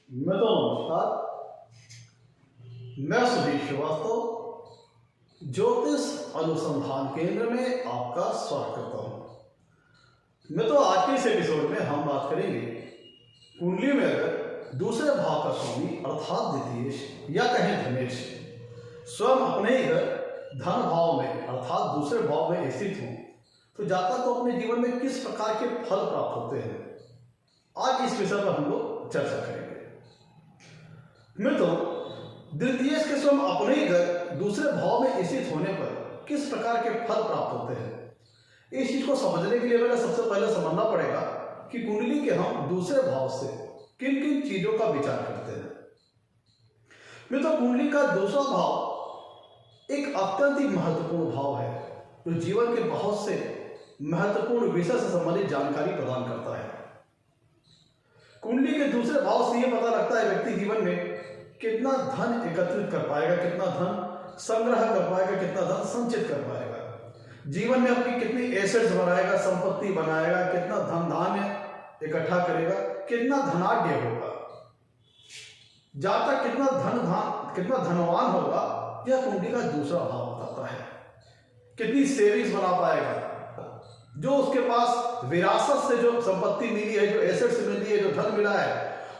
नमस्कार। मैं सुधीर श्रीवास्तव ज्योतिष अनुसंधान केंद्र में आपका स्वागत करता हूं। आज के इस एपिसोड में हम बात करेंगे कुंडली में अगर दूसरे भाव का स्वामी अर्थात द्वितीयेश या कहें धनेश स्वयं अपने ही घर धन भाव में अर्थात दूसरे भाव में स्थित हो तो जातक को अपने जीवन में किस प्रकार के फल प्राप्त होते हैं। आज इस विषय पर हम लोग चर्चा करेंगे। द्वितीय के स्वयं अपने ही घर दूसरे भाव में स्थित होने पर किस प्रकार के फल प्राप्त होते हैं। इस चीज को समझने के लिए हमें सबसे पहले समझना पड़ेगा कि कुंडली के हम दूसरे भाव से किन किन चीजों का विचार करते हैं। कुंडली का दूसरा भाव एक अत्यंत ही महत्वपूर्ण भाव है जो जीवन के बहुत से महत्वपूर्ण विषय से संबंधित जानकारी प्रदान करता है। कुंडली के दूसरे भाव से यह पता लगता है व्यक्ति जीवन में कितना धन एकत्रित कर पाएगा, कितना धन संग्रह कर पाएगा, कितना धन संचित कर पाएगा, जीवन में अपनी कितनी एसेट्स बनाएगा, संपत्ति बनाएगा, कितना धन धान्य इकट्ठा करेगा, कितना धनाढ्य होगा, जातक कितना धनवान होगा, यह कुंडली का दूसरा भाव बताता है। कितनी सेविंग्स बना पाएगा, जो उसके पास विरासत से जो संपत्ति मिली है, जो एसेट्स मिली है, जो धन मिला है,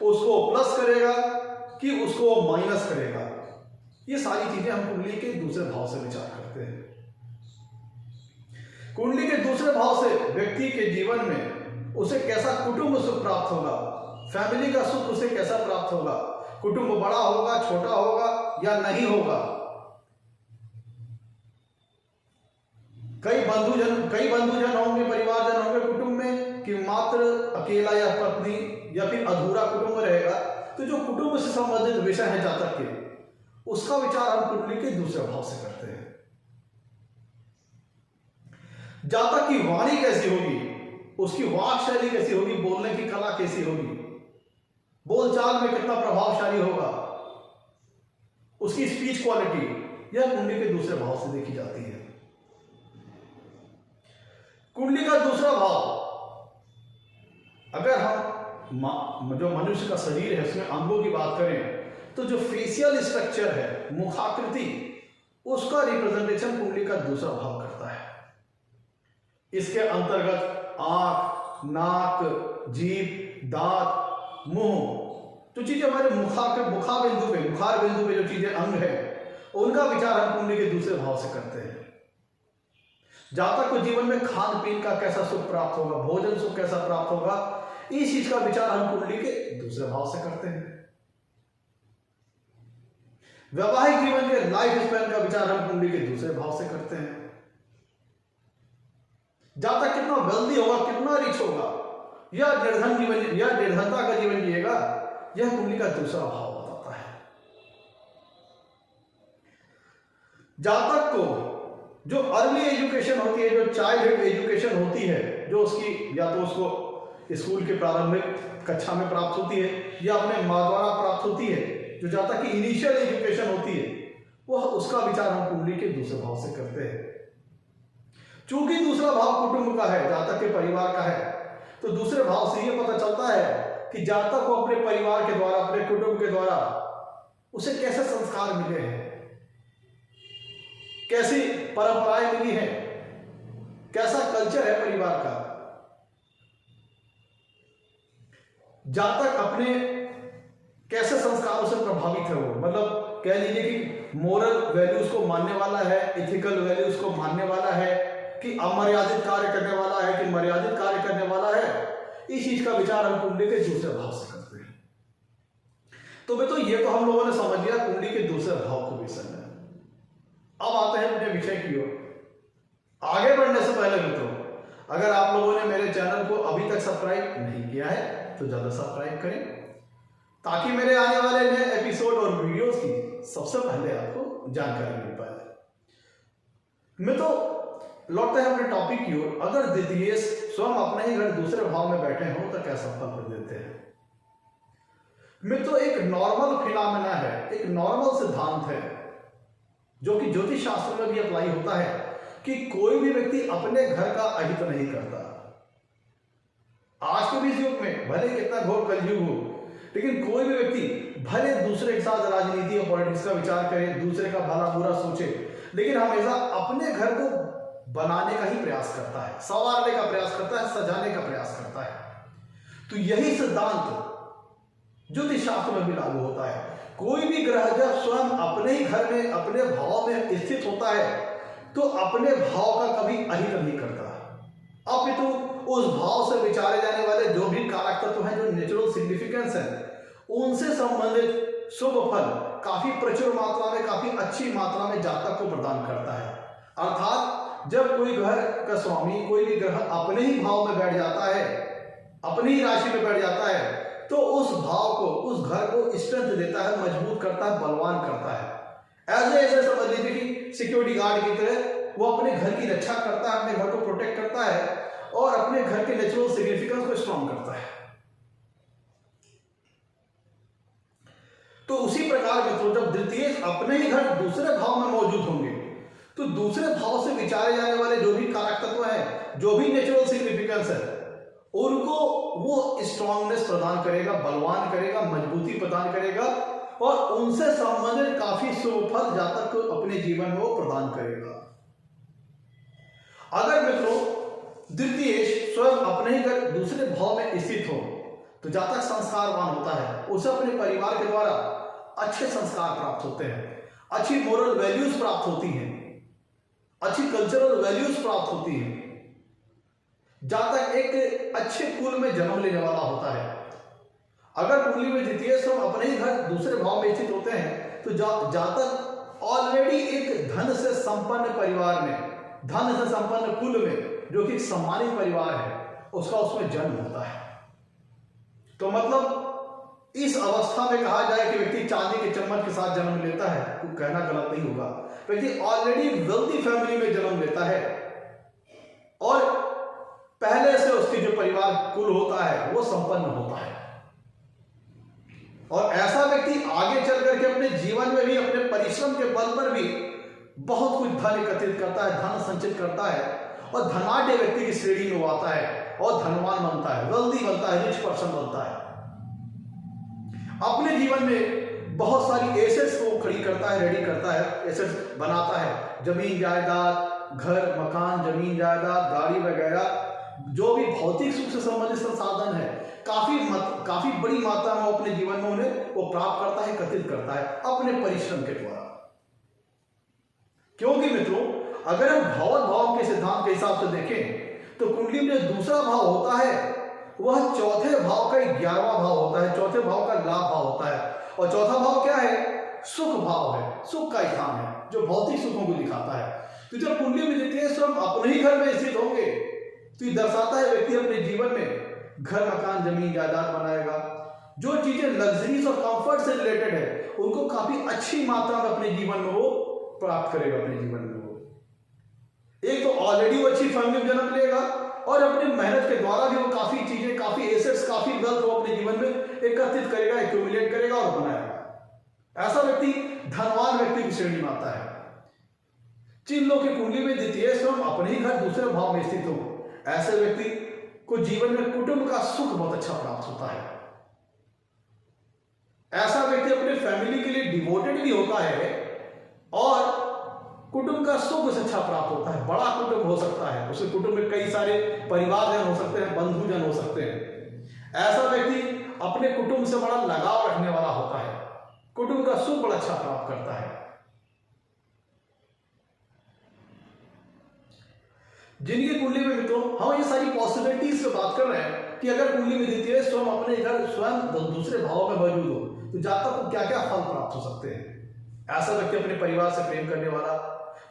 उसको प्लस करेगा कि उसको माइनस करेगा। ये सारी चीजें हम कुंडली के दूसरे भाव से विचार करते हैं। कुंडली के दूसरे भाव से व्यक्ति के जीवन में उसे कैसा कुटुंब सुख प्राप्त होगा, फैमिली का सुख उसे कैसा प्राप्त होगा, कुटुंब बड़ा होगा, छोटा होगा या नहीं होगा, कई बंधुजन होंगे, परिवारजन होंगे कुटुंब में कि मात्र अकेला या पत्नी या फिर अधूरा कुटुंब रहेगा। तो जो कुटुंब से संबंधित विषय है जातक के, उसका विचार हम कुंडली के दूसरे भाव से करते हैं। जातक की वाणी कैसी होगी, उसकी वाक शैली कैसी होगी, बोलने की कला कैसी होगी, बोलचाल में कितना प्रभावशाली होगा, उसकी स्पीच क्वालिटी, यह कुंडली के दूसरे भाव से देखी जाती है। कुंडली का दूसरा भाव, अगर हम जो मनुष्य का शरीर है उसमें अंगों की बात करें तो जो फेशियल स्ट्रक्चर है, मुखाकृति, उसका रिप्रेजेंटेशन कुंडली का दूसरा भाव करता है। इसके अंतर्गत आंख, नाक, जीभ, दांत, मुंह, जो चीजें हमारे मुखार बिंदु पे जो चीजें अंग है, उनका विचार हम कुंडली के दूसरे भाव से करते हैं। जातक को जीवन में खान पीन का कैसा सुख प्राप्त होगा, भोजन सुख कैसा प्राप्त होगा, इस चीज का विचार हम कुंडली के दूसरे भाव से करते हैं। वैवाहिक जीवन के लाइफ स्पैन का विचार हम कुंडली के दूसरे भाव से करते हैं। जातक कितना वेल्दी होगा, कितना रिच होगा, या निर्धन जीवन या निर्धनता का जीवन जिएगा, यह कुंडली का दूसरा भाव बताता है। जातक को जो अर्ली एजुकेशन होती है, जो चाइल्डहुड एजुकेशन होती है, जो उसकी या तो उसको स्कूल के प्रारंभिक कक्षा में प्राप्त होती है या अपने माँ द्वारा प्राप्त होती है, जो जातक की इनिशियल एजुकेशन होती है, वह उसका विचार हम कुंडली के दूसरे भाव से करते हैं। चूंकि दूसरा भाव कुटुंब का है, जातक के परिवार का है, तो दूसरे भाव से यह पता चलता है कि जातक को अपने परिवार के द्वारा, अपने कुटुंब के द्वारा उसे कैसे संस्कार मिले हैं, कैसी परंपराएं मिली हैं, कैसा कल्चर है परिवार का। जातक अपने कैसे संस्कारों से प्रभावित है, वो मतलब कह लीजिए कि मोरल वैल्यूज को मानने वाला है, इथिकल वैल्यूज को मानने वाला है, कि अमर्यादित कार्य करने वाला है कि मर्यादित कार्य करने वाला है। इस चीज का विचार हम कुंडली के दूसरे भाव से करते हैं। तो ये तो हम लोगों ने समझ लिया कुंडली के दूसरे भाव के विषय में। अब आते हैं अपने विषय की ओर। आगे बढ़ने से पहले मित्रों, अगर आप लोगों ने मेरे चैनल को अभी तक सब्सक्राइब नहीं किया है तो जल्द सब्सक्राइब करें, ताकि मेरे आने वाले नए एपिसोड और वीडियोस की सबसे पहले आपको जानकारी मिल पाए। लौटते हैं अपने टॉपिक की ओर। अगर द्वितीय स्वयं अपने ही घर दूसरे भाव में बैठे हो तो कैसा फल देते हैं। एक नॉर्मल फिनोमेना है, एक नॉर्मल सिद्धांत है जो कि ज्योतिष शास्त्र में भी अप्लाई होता है कि कोई भी व्यक्ति अपने घर का अहित नहीं करता। आज के भी युग में भले कितना घोर कलयुग हो, लेकिन कोई भी व्यक्ति व्यक्ति भले दूसरे के साथ राजनीति और पॉलिटिक्स का विचार करे, दूसरे का भला बुरा सोचे, लेकिन हमेशा अपने घर को बनाने का ही प्रयास करता है, संवारने का प्रयास करता है, सजाने का प्रयास करता है। तो यही सिद्धांत ज्योतिष शास्त्र में भी लागू होता है। कोई भी ग्रह जब स्वयं अपने ही घर में, अपने भाव में स्थित होता है, तो अपने भाव का कभी अहित नहीं करता, अपितु उस भाव से विचारे जाने वाले जो भी कारक तत्व हैं, जो नेचुरल सिग्निफिकेंस है, उनसे संबंधित शुभ फल काफी प्रचुर मात्रा में, काफी अच्छी मात्रा में जातक को प्रदान करता है। अर्थात जब कोई घर का स्वामी, कोई भी ग्रह अपने ही भाव में बैठ जाता है, अपनी ही राशि में बैठ जाता है, तो उस भाव को, उस घर को स्ट्रेंथ देता है, मजबूत करता है, बलवान करता है। ऐसे समझ लीजिए कि सिक्योरिटी गार्ड की तरह वो अपने घर की रक्षा करता है, अपने घर को प्रोटेक्ट करता है और अपने घर के नेचुरल सिग्निफिकेंस को स्ट्रॉन्ग करता है। तो उसी प्रकार मित्रों, जब द्वितीय अपने ही घर दूसरे भाव में मौजूद होंगे, तो दूसरे भाव से विचारे जाने वाले जो भी कारक तत्व हैं, जो भी नेचुरल सिग्निफिकेंस है, उनको वो स्ट्रॉन्गनेस प्रदान करेगा, बलवान करेगा, मजबूती प्रदान करेगा और उनसे संबंधित काफी शुभ फल जातक को अपने जीवन में वो प्रदान करेगा। अगर मित्रों द्वितीय स्वयं अपने ही घर दूसरे भाव में स्थित हो, तो जातक संस्कारवान होता है, उसे अपने परिवार के द्वारा अच्छे संस्कार प्राप्त होते हैं, अच्छी मोरल वैल्यूज प्राप्त होती हैं, अच्छी कल्चरल वैल्यूज प्राप्त होती हैं। जातक एक अच्छे कुल में जन्म लेने वाला होता है। अगर कुंडली में द्वितीय स्वयं अपने ही घर दूसरे भाव में स्थित होते हैं, तो जातक ऑलरेडी एक धन से संपन्न परिवार में, धन से संपन्न कुल में, जो कि सम्मानित परिवार है, उसका उसमें जन्म होता है। तो मतलब इस अवस्था में कहा जाए कि व्यक्ति चांदी के चम्मच के साथ जन्म लेता है, तो कहना गलत नहीं होगा। व्यक्ति ऑलरेडी वेल्दी फैमिली में जन्म लेता है और पहले से उसके जो परिवार कुल होता है वो संपन्न होता है, और ऐसा व्यक्ति आगे चल करके अपने जीवन में भी, अपने परिश्रम के बल पर भी बहुत कुछ धन एकत्रित करता है, धन संचित करता है और धनाढ्य व्यक्ति की श्रेणी में वो आता है और धनवान बनता है, वेल्दी बनता है, रिच पर्सन बनता है। अपने जीवन में बहुत सारी एसेट्स को खड़ी करता है, रेडी करता है, एसेट्स बनाता है, जमीन जायदाद, घर मकान, जमीन जायदाद, गाड़ी वगैरह, जो भी भौतिक सुख से संबंधित संसाधन है, काफी बड़ी मात्रा में अपने जीवन में उन्हें वो प्राप्त करता है, एकत्रित करता है अपने परिश्रम के द्वारा। क्योंकि मित्रों, अगर हम भगवत भाव के सिद्धांत के हिसाब से देखें, तो कुंडली में जो दूसरा भाव होता है वह चौथे भाव का 11वां भाव होता है, चौथे भाव का लाभ भाव होता है। और चौथा भाव क्या है? सुख भाव है, सुख का स्थान है, जो भौतिक सुखों को दिखाता है। तो जब कुंडली में द्वितीय स्वयं अपने ही घर में स्थित होंगे, तो ये दर्शाता है व्यक्ति अपने जीवन में घर मकान जमीन जायदाद बनाएगा, जो चीजें लग्जरीज और कंफर्ट से रिलेटेड है उनको काफी अच्छी मात्रा में अपने जीवन में वो प्राप्त करेगा। अपने जीवन में वो एक तो ऑलरेडी वो अच्छी फैमिली में जन्म लेगा और अपनी मेहनत के द्वारा भी वो काफी चीजें, काफी एसेट्स, काफी वेल्थ वो अपने जीवन में एकत्रित करेगा, एक्यूमुलेट करेगा और बनाएगा। ऐसा व्यक्ति धनवान व्यक्ति की श्रेणी में आता है। जिन लोगों की कुंडली में द्वितीय स्वयं अपने ही घर दूसरे भाव में स्थित हो, ऐसे व्यक्ति को जीवन में कुटुंब का सुख बहुत अच्छा प्राप्त होता है। ऐसा व्यक्ति अपने फैमिली के लिए डिवोटेड भी होता है और कुटुंब का सुख उसे अच्छा प्राप्त होता है। बड़ा कुटुंब हो सकता है, उसके कुटुंब में कई सारे परिवारजन हो सकते हैं, बंधुजन हो सकते हैं। ऐसा व्यक्ति अपने कुटुंब से बड़ा लगाव रखने वाला होता है, कुटुंब का सुख बड़ा अच्छा प्राप्त करता है। जिनकी कुंडली में मित्रों हम ये सारी पॉसिबिलिटीज से बात कर रहे हैं कि अगर कुंडली में द्वितीय स्वयं अपने घर स्वयं दूसरे भाव में मौजूद हो, तो जातक को क्या क्या फल प्राप्त हो सकते हैं। ऐसा व्यक्ति अपने परिवार से प्रेम करने वाला,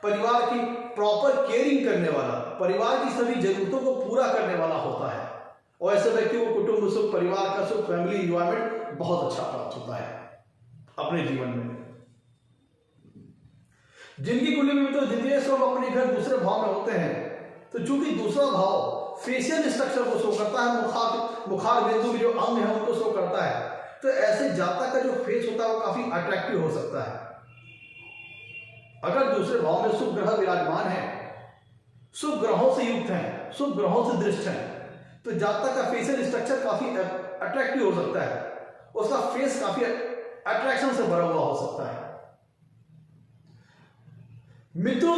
परिवार की प्रॉपर केयरिंग करने वाला, परिवार की सभी जरूरतों को पूरा करने वाला होता है, और ऐसे व्यक्ति को कुटुंब सुख, परिवार का सुख, फैमिली एंजॉयमेंट बहुत अच्छा प्राप्त होता है अपने जीवन में। जिनकी कुंडली में तो द्वितीय स्वयं अपने घर दूसरे भाव में होते हैं, तो चूंकि दूसरा भाव फेशियल स्ट्रक्चर को शो करता है, मुखार बिंदु में जो अंग है उनको शो करता है, तो ऐसे जातक का जो फेस होता है वो काफी अट्रैक्टिव हो सकता है। अगर दूसरे भाव में शुभ ग्रह विराजमान है, शुभ ग्रहों से युक्त है, शुभ ग्रहों से दृष्ट है, तो जातक का फेशियल स्ट्रक्चर काफी अट्रैक्टिव हो सकता है उसका फेस काफी अट्रैक्शन से भरा हुआ हो सकता है। मित्रों,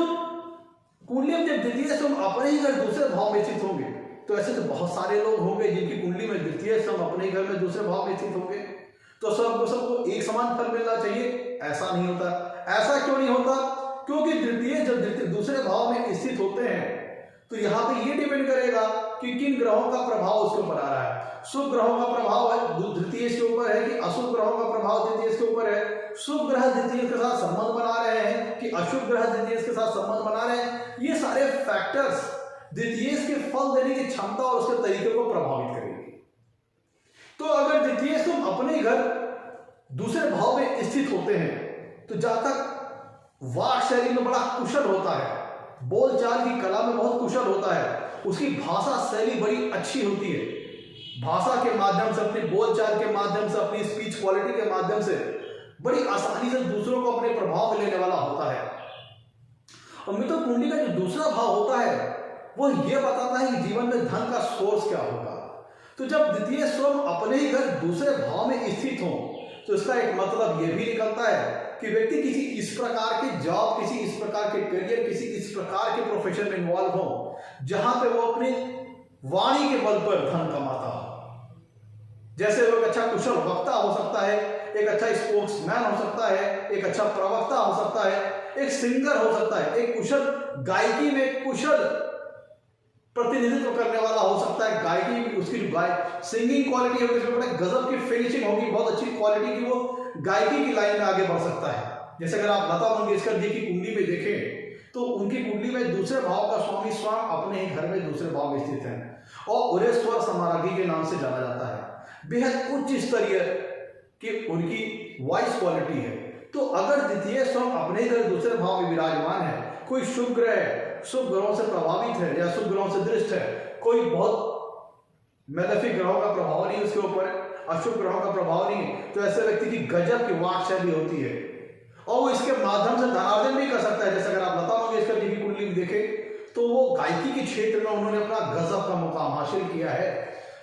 कुंडली में जब द्वितीय स्तंभ अपने ही घर दूसरे भाव में स्थित होंगे, तो ऐसे तो बहुत सारे लोग होंगे जिनकी कुंडली में द्वितीय स्तंभ अपने ही घर में दूसरे भाव में स्थित होंगे, तो सबको एक समान फल मिलना चाहिए, ऐसा नहीं होता। ऐसा क्यों नहीं होता? क्योंकि जब दूसरे भाव में स्थित होते हैं तो यहाँ पे ये डिपेंड करेगा कि किन ग्रहों का प्रभाव उसके ऊपर आ रहा है। शुभ ग्रहों का प्रभाव द्वितीय के ऊपर है कि अशुभ ग्रहों का प्रभाव द्वितीय के ऊपर है, शुभ ग्रह द्वितीय के साथ संबंध बना रहे हैं कि अशुभ ग्रह द्वितीय के साथ संबंध बना रहे हैं, ये सारे फैक्टर्स द्वितीय के फल देने की क्षमता और उसके तरीके को प्रभावित करेंगे। तो अगर द्वितीय स्तंभ अपने घर दूसरे भाव में स्थित होते हैं तो जहां तक वाक शैली में बड़ा कुशल होता है, बोलचाल की कला में बहुत कुशल होता है, उसकी भाषा शैली बड़ी अच्छी होती है, भाषा के माध्यम से, अपने बोलचाल के माध्यम से, अपनी स्पीच क्वालिटी के माध्यम से बड़ी आसानी से दूसरों को अपने प्रभाव में लेने वाला होता है। और मित्रों, कुंडली का जो दूसरा भाव होता है वो ये बताता है कि जीवन में धन का सोर्स क्या होगा। तो जब द्वितीय स्तंभ अपने ही घर दूसरे भाव में स्थित हो तो इसका एक मतलब यह भी निकलता है कि व्यक्ति किसी इस प्रकार के जॉब, किसी इस प्रकार के करियर, किसी इस प्रकार के प्रोफेशन में इन्वॉल्व हो जहां पे वो अपनी वाणी के बल पर धन कमाता हो। जैसे वो एक अच्छा कुशल वक्ता हो सकता है, एक अच्छा स्पोक्समैन हो सकता है, एक अच्छा प्रवक्ता हो सकता है, एक सिंगर हो सकता है, एक कुशल गायकी में कुशल प्रतिनिधित्व करने वाला हो सकता है। गायकी, उसकी सिंगिंग क्वालिटी होगी, उसमें बड़े गजब की फिनिशिंग होगी, बहुत अच्छी क्वालिटी की, वो गायकी की लाइन में आगे बढ़ सकता है। जैसे अगर आप लता मंगेशकर जी की कुंडली में देखें तो उनकी कुंडली में दूसरे भाव का स्वामी स्वयं अपने ही घर में दूसरे भाव में स्थित है और उन्हें स्वर समारागी के नाम से जाना जाता है। बेहद उच्च स्तरीय की उनकी वॉइस क्वालिटी है। तो अगर द्वितीय स्तंभ अपने ही घर दूसरे भाव में विराजमान है, कोई शुभ ग्रह शुभ ग्रहों से प्रभावित है या शुभ ग्रहों से दृष्ट है, कोई बहुत मैलेफिक ग्रहों का प्रभाव नहीं उसके ऊपर, अशुभ ग्रहों का प्रभाव नहीं, तो ऐसे व्यक्ति की गजब की वाक शैली होती है और वो इसके माध्यम से धनार्जन भी कर सकता है। जैसे अगर आप लता मंगेशकर जी की कुंडली में देखें तो वो गायकी के क्षेत्र में उन्होंने अपना गजब का मुकाम हासिल किया है।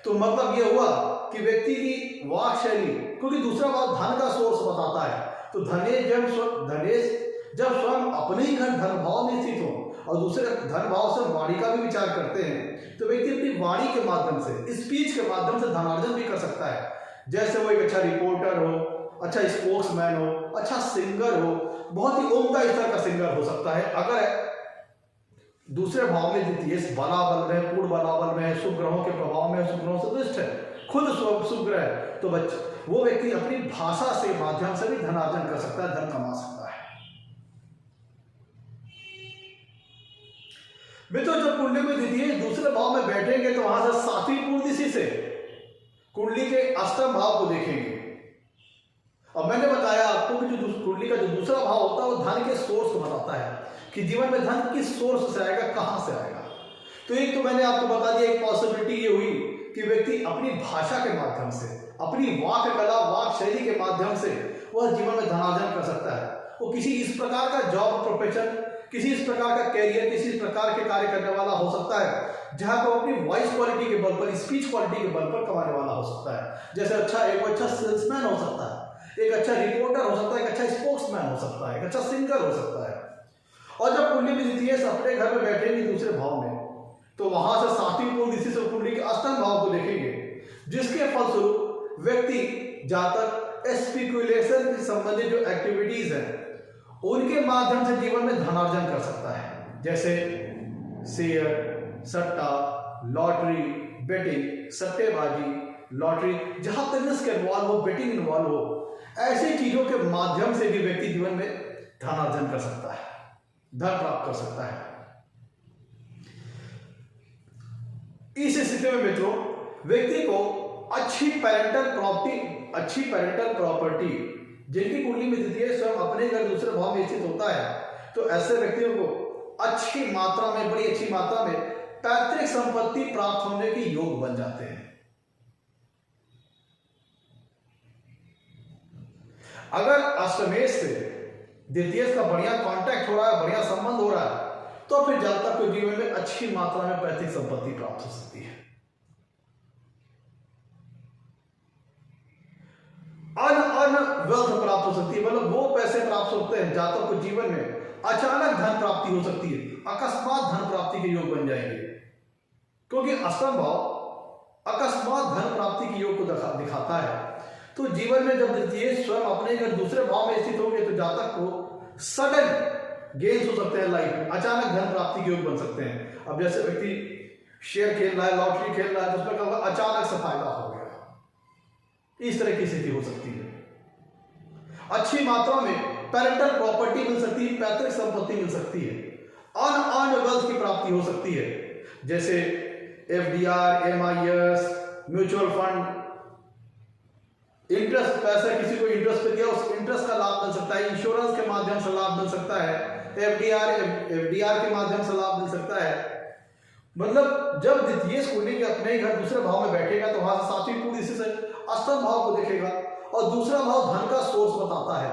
तो मतलब ये हुआ कि व्यक्ति की वाक शैली, क्योंकि दूसरा भाव धन का सोर्स बताता है, तो धनेश जब स्वयं अपने ही घर धन भाव में स्थित हो और दूसरे धन भाव से वाणी का भी विचार करते हैं तो व्यक्ति अपनी वाणी के माध्यम से, स्पीच के माध्यम से धनार्जन भी कर सकता है। जैसे वो एक अच्छा रिपोर्टर हो, अच्छा स्पोक्समैन हो, अच्छा सिंगर हो, बहुत ही उम्दा स्तर का सिंगर हो सकता है। अगर दूसरे भाव में द्वितीय बलाबल में, पूर्ण बलाबल में, शुभ ग्रहों के प्रभाव में, शुभ ग्रहों से दृष्ट है, खुद शुभ ग्रह, तो वो व्यक्ति अपनी भाषा से माध्यम से भी धनार्जन कर सकता है, धन कमा सकता है। मित्रों, जब कुंडली में द्वितीय दूसरे भाव में बैठेंगे तो वहां से सातवीं पूर्ण दिशा से कुंडली के अष्टम भाव को देखेंगे। और मैंने बताया आपको कि जो कुंडली का जो दूसरा भाव होता है वो धन के सोर्स को बताता है कि जीवन में धन किस सोर्स से आएगा, कहां से आएगा। तो एक तो मैंने आपको बता दिया, एक पॉसिबिलिटी ये हुई कि व्यक्ति अपनी भाषा के माध्यम से, अपनी वाक कला, वाक शैली के माध्यम से वह जीवन में धनार्जन कर सकता है। वो किसी इस प्रकार का जॉब प्रोफेशन, किसी इस प्रकार का कैरियर, किसी इस प्रकार के कार्य करने वाला हो सकता है जहां पर अपनी वॉइस क्वालिटी के बल पर, स्पीच क्वालिटी के बल पर कमाने वाला हो सकता है। जैसे एक अच्छा सेल्समैन हो सकता है, एक अच्छा रिपोर्टर हो सकता है, एक अच्छा स्पोक्समैन हो सकता है, एक अच्छा सिंगर हो सकता है। और जब कुंडली में द्वितीय अपने घर में बैठेंगे दूसरे भाव में तो वहां से सातवीं पूर्ण दिशा से कुंडली के अष्टम भाव को देखेंगे, जिसके फलस्वरूप व्यक्ति जातक स्पेकुलेशन से संबंधित जो एक्टिविटीज है उनके माध्यम से जीवन में धनार्जन कर सकता है। जैसे शेयर, सट्टा, लॉटरी, बेटिंग, सट्टेबाजी, लॉटरी, जहां पर रिस्क इन्वॉल्व हो, बेटिंग इन्वॉल्व हो, ऐसी चीजों के माध्यम से भी व्यक्ति जीवन में धनार्जन कर सकता है, धन प्राप्त कर सकता है। इस स्थिति में मित्रों व्यक्ति को अच्छी पैरेंटल प्रॉपर्टी जिनकी कुंडली में द्वितीय स्वयं अपने घर दूसरे भाव में स्थित होता है, तो ऐसे व्यक्तियों को अच्छी मात्रा में, बड़ी अच्छी मात्रा में पैतृक संपत्ति प्राप्त होने के योग बन जाते हैं। अगर अष्टमेश से द्वितीय का बढ़िया कांटेक्ट हो रहा है, बढ़िया संबंध हो रहा है, तो फिर जातक को जीवन में अच्छी मात्रा में पैतृक संपत्ति प्राप्त हो सकती है। वेल्थ प्राप्त हो सकती है, मतलब वो पैसे प्राप्त होते हैं जातक को जीवन में अचानक धन प्राप्ति हो सकती है, अकस्मात धन प्राप्ति के योग बन जाएंगे, क्योंकि अष्टम भाव अकस्मात धन प्राप्ति के योग को दिखाता है। तो जीवन में जब द्वितीय स्वयं अपने घर दूसरे भाव में स्थित होंगे तो जातक को सडन गेन्स हो सकते हैं लाइफ में, अचानक धन प्राप्ति के योग बन सकते हैं। अब जैसे व्यक्ति शेयर खेल रहा है, लॉटरी खेल रहा है, तो उसमें क्या होगा, अचानक से फायदा हो गया, इस तरह की स्थिति हो सकती है। अच्छी मात्रा में पेरेंटल प्रॉपर्टी मिल सकती है, पैतृक संपत्ति मिल सकती है, अनअर्न्ड वेल्थ की प्राप्ति हो सकती है, जैसे FDR, MIS, mutual fund, interest, पैसा किसी को इंटरेस्ट पे दिया, उस इंटरेस्ट का लाभ मिल सकता है, इंश्योरेंस के माध्यम से लाभ मिल सकता है, एफडीआर के माध्यम से लाभ मिल सकता है। मतलब जब द्वितीय कुंडली के अपने घर दूसरे भाव में बैठेगा तो वहां से सातवीं कुंडली से अष्टम भाव को देखेगा और दूसरा भाव धन का सोर्स बताता है।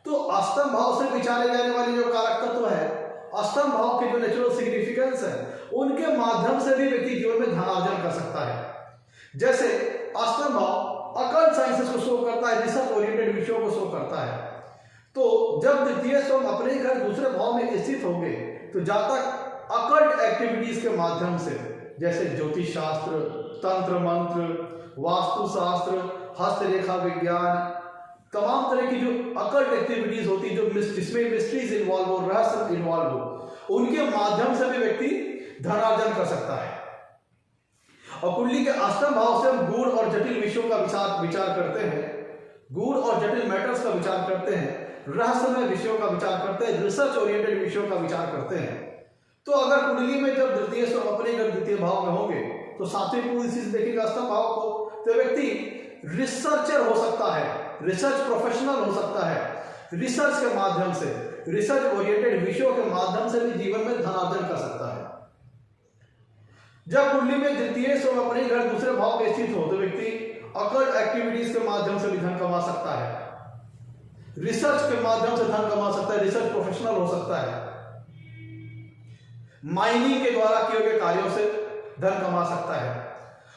तो अष्टम भाव से विचारे जाने वाली जो कारक तत्व है, अष्टम भाव के जो नेचुरल सिग्निफिकेंस है, उनके माध्यम से भी व्यक्ति जीवन में धनार्जन कर सकता है। जैसे अष्टम भाव अकल्ट साइंसेस को शो करता है, रिसर्च ओरिएंटेड विषयों को शो करता है। तो जब द्वितीय स्वयं अपने घर दूसरे भाव में स्थित होंगे तो जातक अकल्ट एक्टिविटीज के माध्यम से, जैसे ज्योतिष शास्त्र, तंत्र मंत्र, वास्तु शास्त्र, हस्तरेखा विज्ञान, तमाम तरह की जो अकल्ट एक्टिविटीज होती है, जो जिसमें मिस्ट्रीज इन्वॉल्व हो, रहस्य इन्वॉल्व हो, उनके माध्यम से भी व्यक्ति धनार्जन कर सकता है। और कुंडली के अष्टम भाव से हम गूढ़ और जटिल विषयों का विचार करते हैं, गूढ़ और जटिल मैटर्स का विचार करते हैं, रहस्यमय विषयों का विचार करते हैं, रिसर्च ओरिएंटेड विषयों का विचार करते हैं। तो अगर कुंडली में जब द्वितीय स्वयं अपने घर द्वितीय भाव में होंगे तो सातवीं कुंडली से देखेगा अष्टम भाव को, तो व्यक्ति रिसर्चर हो सकता है, रिसर्च प्रोफेशनल हो सकता है, रिसर्च के माध्यम से, रिसर्च ओरिएंटेड विषयों के माध्यम से भी जीवन में धनार्जन कर सकता है। जब कुंडली में द्वितीय स्वयं अपने घर दूसरे भाव में स्थित हो तो व्यक्ति अकल्ट एक्टिविटीज के माध्यम से भी धन कमा सकता है, रिसर्च के माध्यम से धन कमा सकता है, रिसर्च प्रोफेशनल हो सकता है, माइनिंग के द्वारा किए गए कार्यों से धन कमा सकता है।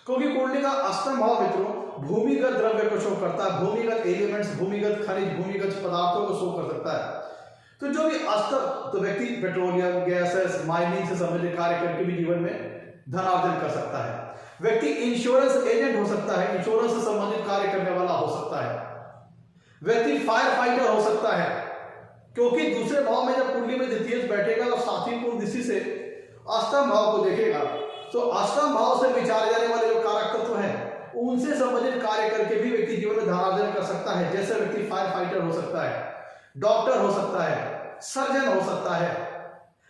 क्योंकि कुंडली का अष्टम भाव मित्रों भूमिगत द्रव्य को शो करता है, भूमिगत एलिमेंट्स, भूमिगत खनिज, भूमिगत पदार्थों को शो कर सकता है। तो जो भी अष्टम, तो व्यक्ति पेट्रोलियम, गैसेस, माइनिंग से संबंधित कार्य करके भी जीवन में धनार्जन कर सकता है। व्यक्ति इंश्योरेंस एजेंट हो सकता है, इंश्योरेंस से संबंधित कार्य करने वाला हो सकता है। व्यक्ति फायर फाइटर हो सकता है, क्योंकि दूसरे भाव में जब कुंडली में द्वितीय बैठेगा तो सातवीं कुंडली से अष्टम भाव को देखेगा, तो अष्टम भाव से विचारे जाने वाले जो कारक तत्व हैं उनसे संबंधित कार्य करके भी व्यक्ति जीवन में धनार्जन कर सकता है। जैसे व्यक्ति फायर फाइटर हो सकता है, डॉक्टर हो सकता है, सर्जन हो सकता है,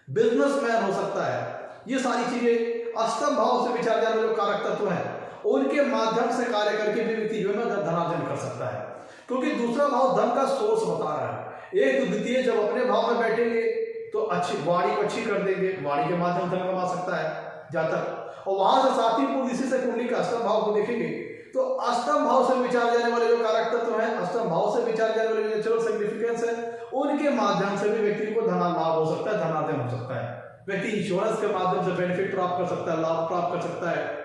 बिजनेसमैन हो सकता है। ये सारी चीजें अष्टम भाव से विचारे जाने वाले जो कारक तत्व हैं उनके माध्यम से कार्य करके भी व्यक्ति जीवन में धनार्जन कर सकता है, क्योंकि दूसरा भाव धन का सोर्स बता रहा है। एक तो द्वितीय जब अपने भाव में बैठेंगे तो अच्छी वाणी को अच्छी कर देंगे, वाणी के माध्यम धन कमा सकता है जातक। और वहां से सातवीं कुंडली से कुंडली के अष्टम भाव को देखेंगे तो अष्टम भाव से विचार जाने वाले जो कारक तत्व हैं, अष्टम भाव से विचार जाने वाले जो नेचुरल सिग्निफिकेंस है, उनके माध्यम से भी व्यक्ति को धन लाभ हो सकता है, धनार्जन हो सकता है। व्यक्ति इंश्योरेंस के माध्यम से बेनिफिट प्राप्त कर सकता है, लाभ प्राप्त कर सकता है।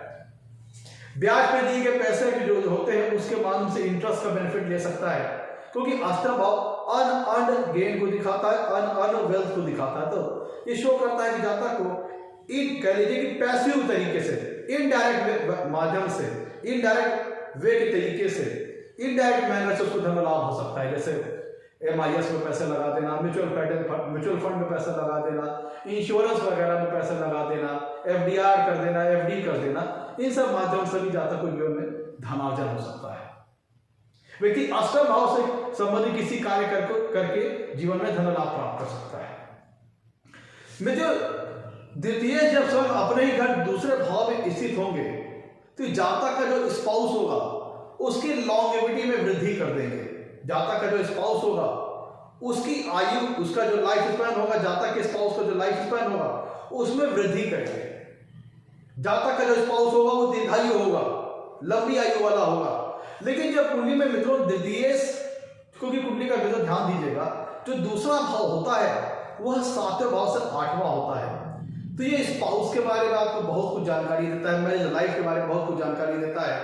ब्याज पे दिए गए पैसे जो होते हैं उसके माध्यम से इंटरेस्ट का बेनिफिट ले सकता है, क्योंकि अष्टम भाव अनअर्न्ड गेन को दिखाता है, अनअर्न्ड वेल्थ को दिखाता है। तो ये शो करता है कि जातक को कह लीजिए कि पैसिव तरीके से, इनडायरेक्ट माध्यम से, इनडायरेक्ट वे के तरीके से, इनडायरेक्ट मैनर से उसको धन लाभ हो सकता है। जैसे एमआईएस में पैसे लगा देना, म्यूचुअल फंड में पैसा लगा देना, इंश्योरेंस वगैरह में पैसा लगा देना, एफडीआर कर देना, एफडी कर देना, इन सब माध्यम से भी जातक को जीवन में धनार्जन हो सकता है। व्यक्ति अष्टम भाव से संबंधित किसी कार्य करके जीवन में धन लाभ प्राप्त कर सकता है। मित्रों, द्वितीय जब स्वयं अपने ही घर दूसरे भाव में स्थित होंगे तो जातक का जो स्पाउस होगा उसकी लॉन्गेविटी में वृद्धि कर देंगे। जातक का जो स्पाउस होगा उसकी आयु, उसका जो लाइफ स्पैन होगा, जातक के स्पाउस का जो लाइफ स्पैन होगा उसमें वृद्धि करेंगे। जातक का जो स्पाउस होगा वो दीर्घायु होगा, लंबी आयु वाला होगा। लेकिन जब कुंडली में मित्रों द्वितीय, क्योंकि कुंडली का मित्र ध्यान दीजिएगा, जो दूसरा भाव होता है वह सातवें भाव से आठवां होता है। तो ये स्पाउस के बारे में आपको बहुत कुछ जानकारी देता है, मैरिज लाइफ के बारे में बहुत कुछ जानकारी देता है।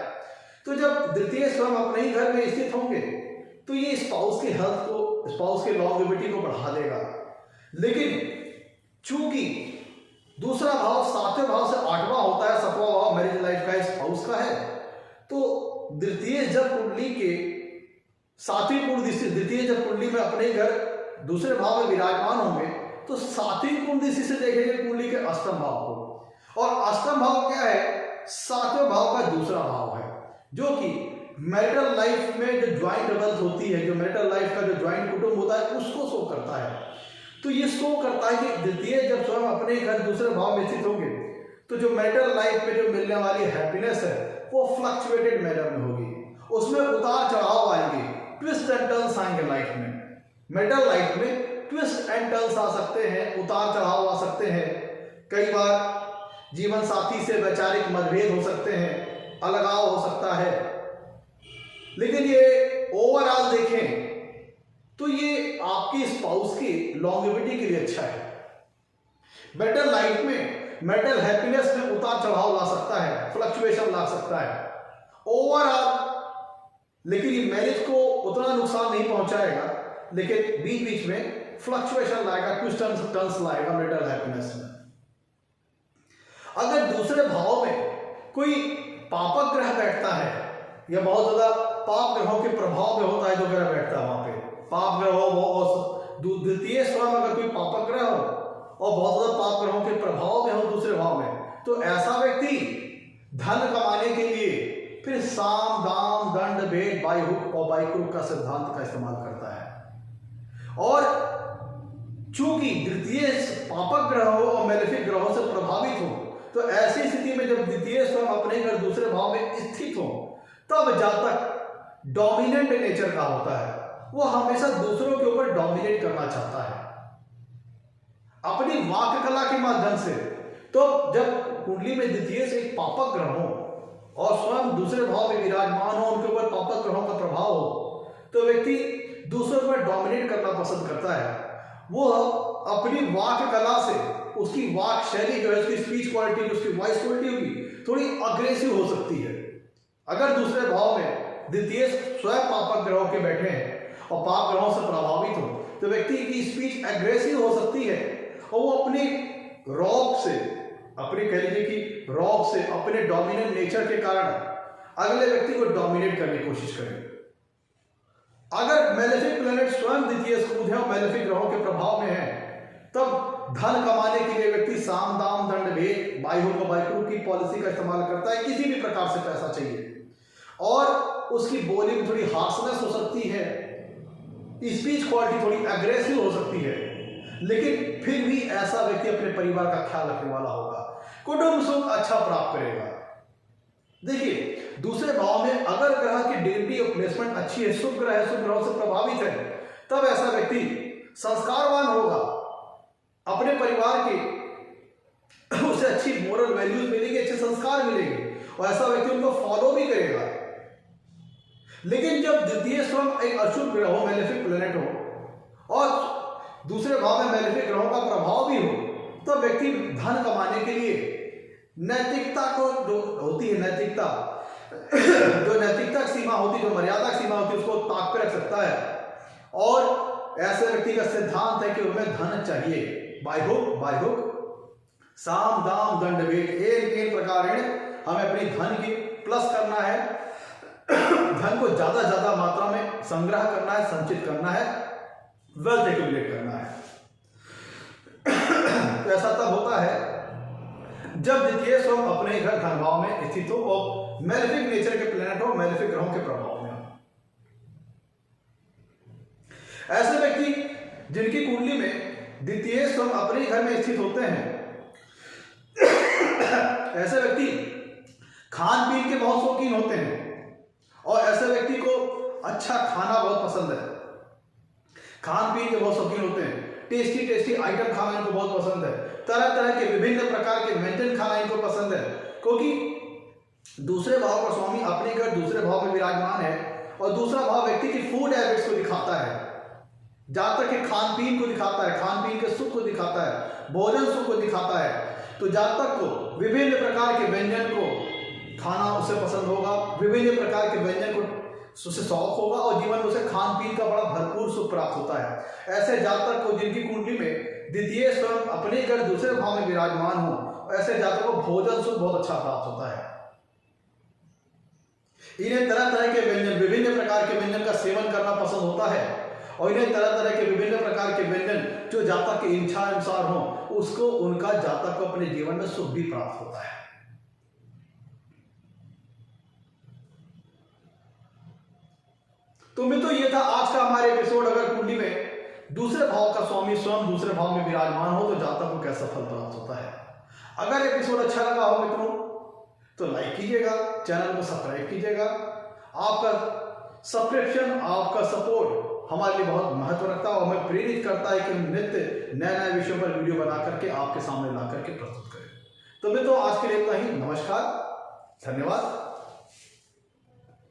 तो जब द्वितीय स्वयं अपने ही घर में स्थित होंगे तो ये स्पाउस की हेल्थ को, स्पाउस के लॉन्गेविटी को बढ़ा देगा। लेकिन चूंकि दूसरा भाव 7वें भाव से 8वां होता है, 7वां भाव मैरिज लाइफ का स्पाउस का है, तो द्वितीय जब कुंडली के 7वीं कुंडली, द्वितीय जब कुंडली में अपने घर दूसरे भाव में विराजमान होंगे तो 7वीं कुंडली से देखेंगे कुंडली के अष्टम भाव को। और अष्टम भाव क्या है? 7वें भाव का दूसरा भाव है, जो कि मैरिटल लाइफ में जो ज्वाइंट वेल्थ होती है, जो मैरिटल लाइफ का जो ज्वाइंट कुटुंब होता है, उसको शो करता है। तो ये शो करता है कि द्वितीय जब स्वयं अपने घर दूसरे भाव में स्थित होंगे तो जो मैरिटल लाइफ में जो मिलने वाली हैप्पीनेस है वो फ्लक्चुएटेड मैनर में होगी, उसमें उतार चढ़ाव आएंगे, ट्विस्ट एंड टर्न्स आएंगे लाइफ में। मैरिटल लाइफ में ट्विस्ट एंड टर्न्स आ सकते हैं, उतार चढ़ाव आ सकते हैं, कई बार जीवन साथी से वैचारिक मतभेद हो सकते हैं, अलगाव हो सकता है। लेकिन ये ओवरऑल देखें तो ये आपकी स्पाउस की लॉन्गेविटी के लिए अच्छा है। मैरिटल लाइफ में, मैरिटल हैप्पीनेस में उतार चढ़ाव ला सकता है, फ्लक्चुएशन ला सकता है ओवरऑल, लेकिन ये मैरिज को उतना नुकसान नहीं पहुंचाएगा, लेकिन बीच बीच में फ्लक्चुएशन लाएगा, ट्विस्ट एंड टर्न्स लाएगा मैरिटल हैप्पीनेस में। अगर दूसरे भाव में कोई पापक ग्रह बैठता है या बहुत ज्यादा पाप ग्रहों के प्रभाव में होता है, जो ग्रह बैठता है वहां पे पाप ग्रह हो, और द्वितीय स्वयं अगर कोई पापक ग्रह हो और बहुत ज्यादा पाप ग्रहों के प्रभाव में हो दूसरे भाव में, तो ऐसा व्यक्ति धन कमाने के लिए फिर साम दाम दंड भेद बाई हुक और बाई क्रूक का सिद्धांत का इस्तेमाल करता है। और चूंकि द्वितीय पापक ग्रह हो और मेलेफिक ग्रहों से प्रभावित हो, तो ऐसी स्थिति में जब द्वितीय स्वयं अपने घर दूसरे भाव में स्थित हो, तब जातक डोमिनेंट नेचर का होता है, वो हमेशा दूसरों के ऊपर डोमिनेट करना चाहता है अपनी वाक्य कला के माध्यम से। तो जब कुंडली में द्वितीय से एक पापक ग्रह हो और स्वयं दूसरे भाव में विराजमान हो, उनके ऊपर पापक ग्रहों का प्रभाव हो, तो व्यक्ति दूसरों पर डोमिनेट करना पसंद करता है। वो अपनी वाक्य कला से, उसकी वाक शैली जो है, उसकी स्पीच क्वालिटी, उसकी वॉइस क्वालिटी होगी थोड़ी अग्रेसिव हो सकती है। अगर दूसरे भाव में द्वितीय स्वयं पापक ग्रहों के बैठे हैं और पाप ग्रहों से प्रभावित हो, तो व्यक्ति की स्पीच एग्रेसिव हो सकती है और वो अपनी रॉक से, अपने कह लीजिए कि रॉक से, अपने डोमिनेंट नेचर के कारण अगले व्यक्ति को डोमिनेट करने की कोशिश करें। अगर मेलेफिक प्लैनेट स्वयं द्वितीय स्कूल है और मेलेफिक ग्रहों के प्रभाव में है, तब धन कमाने के लिए व्यक्ति साम दाम दंड भेद बाई हुक और बाई क्रूक की पॉलिसी का इस्तेमाल करता है। किसी भी प्रकार से पैसा चाहिए और उसकी बोली में थोड़ी हार्शनेस हो सकती है, स्पीच क्वालिटी थोड़ी एग्रेसिव हो सकती है, लेकिन फिर भी ऐसा व्यक्ति अपने परिवार का ख्याल रखने वाला होगा, कुटुंब सुख अच्छा प्राप्त करेगा। देखिए, दूसरे भाव में अगर ग्रह की डिग्निटी और प्लेसमेंट अच्छी है, शुभ ग्रह है, शुभ ग्रहों से प्रभावित है, तब ऐसा व्यक्ति संस्कारवान होगा, अपने परिवार के उसे अच्छी मोरल वैल्यूज मिलेगी, अच्छे संस्कार मिलेंगे और ऐसा व्यक्ति उनको फॉलो भी करेगा। लेकिन जब द्वितीय स्वयं एक अशुभ ग्रह हो, मेलेफिक प्लैनेट हो और दूसरे भाव में मेलेफिक ग्रहों का प्रभाव भी हो, तो व्यक्ति धन कमाने के लिए नैतिकता को, जो होती है नैतिकता, जो नैतिकता की सीमा होती है, जो मर्यादा की सीमा होती है, उसको ताक पे रख सकता है। और ऐसे व्यक्ति का सिद्धांत है कि उन्हें धन चाहिए, बाय हुक साम दाम दंड भेद, एक प्रकार हमें अपनी धन की प्लस करना है, धन को ज्यादा मात्रा में संग्रह करना है, संचित करना है, वेल्थ एक्यूमुलेट करना है। तो ऐसा तब होता है जब द्वितीय स्वयं अपने घर धन भाव में स्थित हो और मेलेफिक नेचर के प्लैनेट हो, मेलेफिक ग्रहों के प्रभाव में हो। ऐसे व्यक्ति जिनकी कुंडली में द्वितीय स्वयं अपने घर में स्थित होते हैं, ऐसे व्यक्ति खान पीन के बहुत शौकीन होते हैं और ऐसे व्यक्ति को अच्छा खाना बहुत पसंद है, खान पीन के बहुत शौकीन होते हैं, टेस्टी आइटम खाना इनको बहुत पसंद है, तरह तरह के विभिन्न प्रकार के व्यंजन खाना इनको पसंद है, क्योंकि दूसरे भाव का स्वामी अपने घर दूसरे भाव में विराजमान है और दूसरा भाव व्यक्ति की फूड हैबिट्स को दिखाता है, जातक के खान पीन को दिखाता है, खान पीन के सुख को दिखाता है, भोजन सुख को दिखाता है। तो जातक को विभिन्न प्रकार के व्यंजन को खाना उसे पसंद होगा, विभिन्न प्रकार के व्यंजन को उसे शौक होगा और जीवन में उसे खान पीन का बड़ा भरपूर सुख प्राप्त होता है। ऐसे जातक को जिनकी कुंडली में द्वितीय स्वयं अपने घर दूसरे भाव में विराजमान हो, ऐसे जातकों को भोजन सुख बहुत अच्छा प्राप्त होता है। इन्हें तरह तरह के व्यंजन, विभिन्न प्रकार के व्यंजन का सेवन करना पसंद होता है और इन्हें तरह तरह के विभिन्न प्रकार के व्यंजन जो जातक की इच्छा अनुसार हो, उसको उनका जातक को अपने जीवन में सुख भी प्राप्त होता है। तो मित्रों, ये था आज का हमारे एपिसोड। अगर कुंडली में दूसरे भाव का स्वामी स्वयं दूसरे भाव में विराजमान हो तो जातक को कैसा फल प्राप्त होता है। अगर एपिसोड अच्छा लगा हो मित्रों तो लाइक कीजिएगा, चैनल को सब्सक्राइब कीजिएगा। आपका सब्सक्रिप्शन, आपका सपोर्ट हमारे लिए बहुत महत्व रखता है और हमें प्रेरित करता है कि हम नित्य नए नए विषयों पर वीडियो बना करके आपके सामने ला करके प्रस्तुत करें। तो मित्रों, आज के लिए इतना ही। नमस्कार, धन्यवाद।